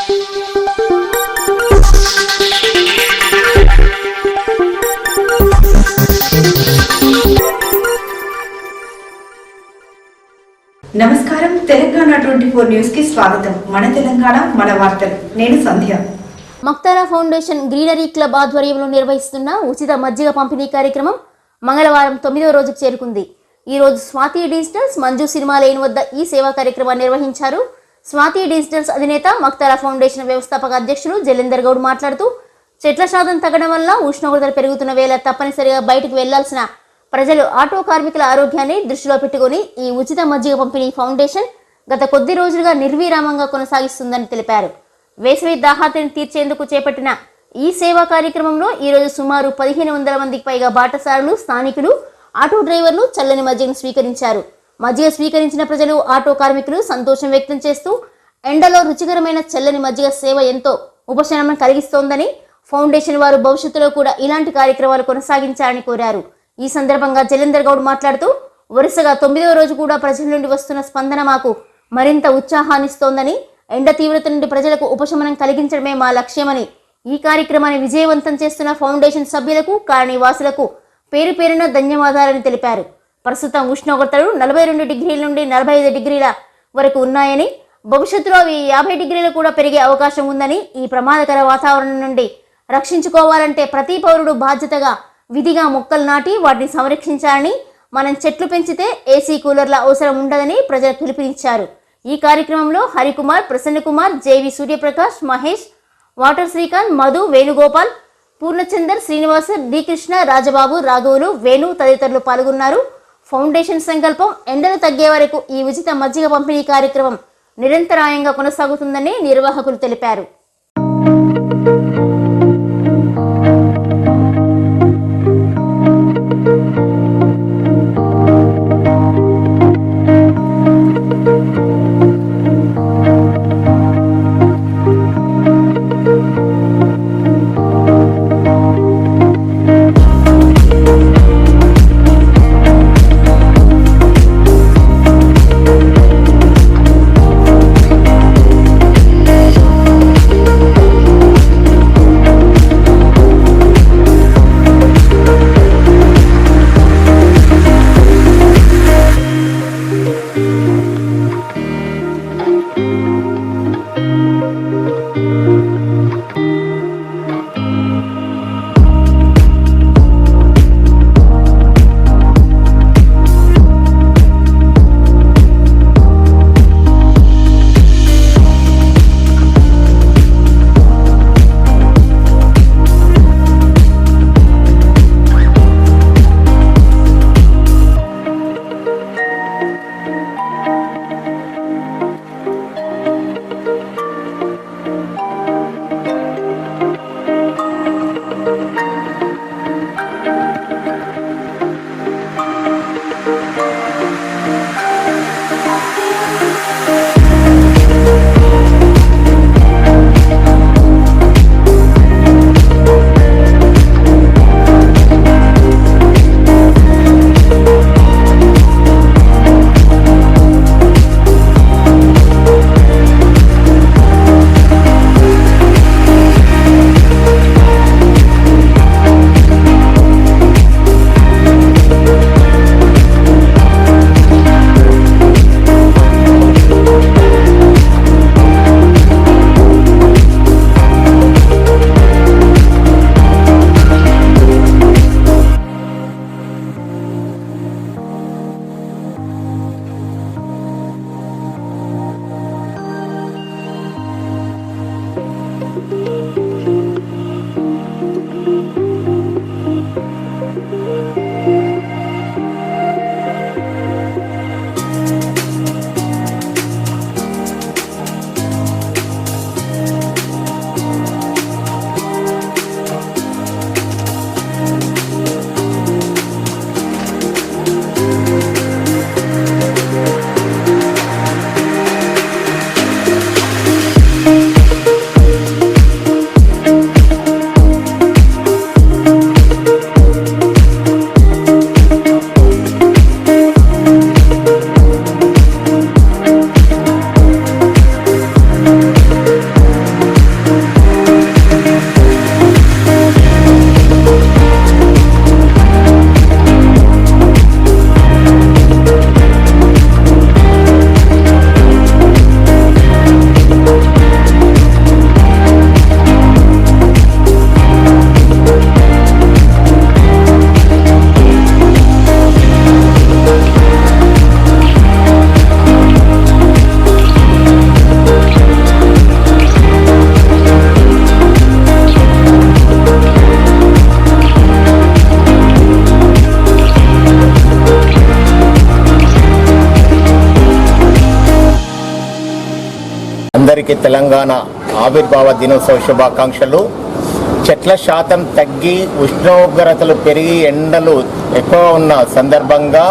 నమస్కారం. తెలంగాణ 24 న్యూస్ కి స్వాగతం. మన తెలంగాణ మన వార్తలు. నేను సంధ్య. మక్తారా ఫౌండేషన్ గ్రీనరీ క్లబ్ ఆధ్వర్యంలో నిర్వహిస్తున్న ఉచిత మజ్జిగ పంపిణీ కార్యక్రమం మంగళవారం 9వ రోజుకు చేరుకుంది. ఈ రోజు Swathi digitals Manju cinema lane వద్ద ఈ సేవా కార్యక్రమాన్ని నిర్వహించారు. స్వాతి డిజిటల్స్ అధినేత మక్తారా ఫౌండేషన్ వ్యవస్థాపక అధ్యక్షులు జలేందర్ గౌడ్ మాట్లాడుతూ, చెట్ల శాతం తగ్గడం వల్ల ఉష్ణోగ్రతలు పెరుగుతున్న వేళ తప్పనిసరిగా బయటకు వెళ్లాల్సిన ప్రజలు ఆటో కార్మికుల ఆరోగ్యాన్ని దృష్టిలో పెట్టుకుని ఈ ఉచిత మజ్జిగ పంపిణీ ఫౌండేషన్ గత కొద్ది రోజులుగా నిర్విరామంగా కొనసాగిస్తుందని తెలిపారు. వేసవి దాహార్తిని తీర్చేందుకు చేపట్టిన ఈ సేవా కార్యక్రమంలో ఈరోజు సుమారు 1500 మందికి పైగా బాటసారులు, స్థానికులు, ఆటో డ్రైవర్లు చల్లని మజ్జిగను స్వీకరించారు. మజ్జిగ స్వీకరించిన ప్రజలు, ఆటో కార్మికులు సంతోషం వ్యక్తం చేస్తూ, ఎండలో రుచికరమైన చల్లని మజ్జిగ సేవ ఎంతో ఉపశమనం కలిగిస్తోందని, ఫౌండేషన్ వారు భవిష్యత్తులో కూడా ఇలాంటి కార్యక్రమాలు కొనసాగించాలని కోరారు. ఈ సందర్భంగా జలేందర్ గౌడ్ మాట్లాడుతూ, వరుసగా 9వ రోజు కూడా ప్రజల నుండి వస్తున్న స్పందన మాకు మరింత ఉత్సాహాన్నిస్తోందని, ఎండ తీవ్రత నుండి ప్రజలకు ఉపశమనం కలిగించడమే మా లక్ష్యమని, ఈ కార్యక్రమాన్ని విజయవంతం చేస్తున్న ఫౌండేషన్ సభ్యులకు, కాలనీవాసులకు పేరు పేరున ధన్యవాదాలని తెలిపారు. ప్రస్తుతం ఉష్ణోగ్రతలు 42 డిగ్రీల నుండి 45 డిగ్రీల వరకు ఉన్నాయని, భవిష్యత్తులో అవి 50 డిగ్రీలు కూడా పెరిగే అవకాశం ఉందని, ఈ ప్రమాదకర వాతావరణం నుండి రక్షించుకోవాలంటే ప్రతి పౌరుడు బాధ్యతగా విధిగా మొక్కలు నాటి వాటిని సంరక్షించాలని, మనం చెట్లు పెంచితే ఏసీ కూలర్ల అవసరం ఉండదని ప్రజలకు పిలుపునిచ్చారు. ఈ కార్యక్రమంలో హరికుమార్, ప్రసన్నకుమార్, జేవి సూర్యప్రకాష్, మహేష్, వాటర్ శ్రీకాంత్, మధు, వేణుగోపాల్, పూర్ణచందర్, శ్రీనివాస్, డి కృష్ణ, రాజబాబు, రాఘవులు, వేణు తదితరులు పాల్గొన్నారు. ఫౌండేషన్ సంకల్పం ఎండలు తగ్గే వరకు ఈ ఉచిత మజ్జిగ పంపిణీ కార్యక్రమం నిరంతరాయంగా కొనసాగుతుందని నిర్వాహకులు తెలిపారు. అందరికీ తెలంగాణ ఆవిర్భావ దినోత్సవ శుభాకాంక్షలు. చెట్ల శాతం తగ్గి ఉష్ణోగ్రతలు పెరిగి ఎండలు ఎక్కువ ఉన్న సందర్భంగా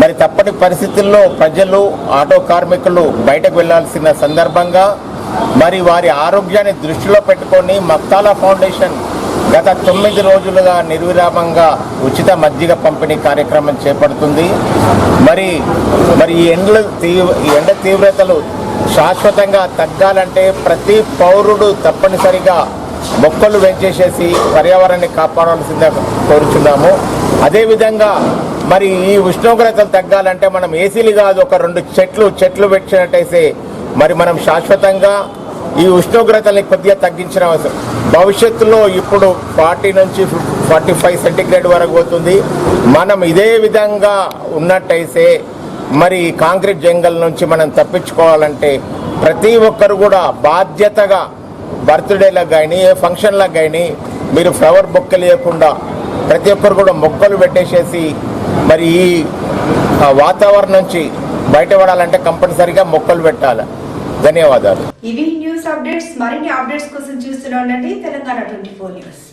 మరి తప్పని పరిస్థితుల్లో ప్రజలు ఆటో కార్మికులు బయటకు వెళ్లాల్సిన సందర్భంగా మరి వారి ఆరోగ్యాన్ని దృష్టిలో పెట్టుకొని మక్తాలా ఫౌండేషన్ గత 9 రోజులుగా నిర్విరామంగా ఉచిత మజ్జిగ పంపిణీ కార్యక్రమం చేపడుతుంది. మరి ఈ ఎండ తీవ్రతలు శాశ్వతంగా తగ్గాలంటే ప్రతి పౌరుడు తప్పనిసరిగా మొక్కలు పెంచేసేసి పర్యావరణాన్ని కాపాడాల్సిందిగా కోరుచున్నాము. అదేవిధంగా మరి ఈ ఉష్ణోగ్రతలు తగ్గాలంటే మనం ఏసీలు కాదు, ఒక 2 చెట్లు పెట్టినట్టయితే మరి మనం శాశ్వతంగా ఈ ఉష్ణోగ్రతల్ని కొద్దిగా తగ్గించిన అవసరం. భవిష్యత్తులో ఇప్పుడు 40 నుంచి 45 సెంటీగ్రేడ్ వరకు పోతుంది. మనం ఇదే విధంగా ఉన్నట్టయితే మరి కాంక్రీట్ జంగల్ నుంచి మనం తప్పించుకోవాలంటే ప్రతి ఒక్కరు కూడా బాధ్యతగా బర్త్డేలకు కానీ ఏ ఫంక్షన్లకు కానీ మీరు ఫ్లవర్ బొక్కలు లేకుండా ప్రతి ఒక్కరు కూడా మొక్కలు పెట్టేసేసి మరి ఈ వాతావరణం నుంచి బయటపడాలంటే కంపల్సరీగా మొక్కలు పెట్టాలి. ధన్యవాదాలు. ఇవి న్యూస్ అప్డేట్స్. మరిన్ని అప్డేట్స్ కోసం చూస్తూనే ఉండండి తెలంగాణ 24 న్యూస్.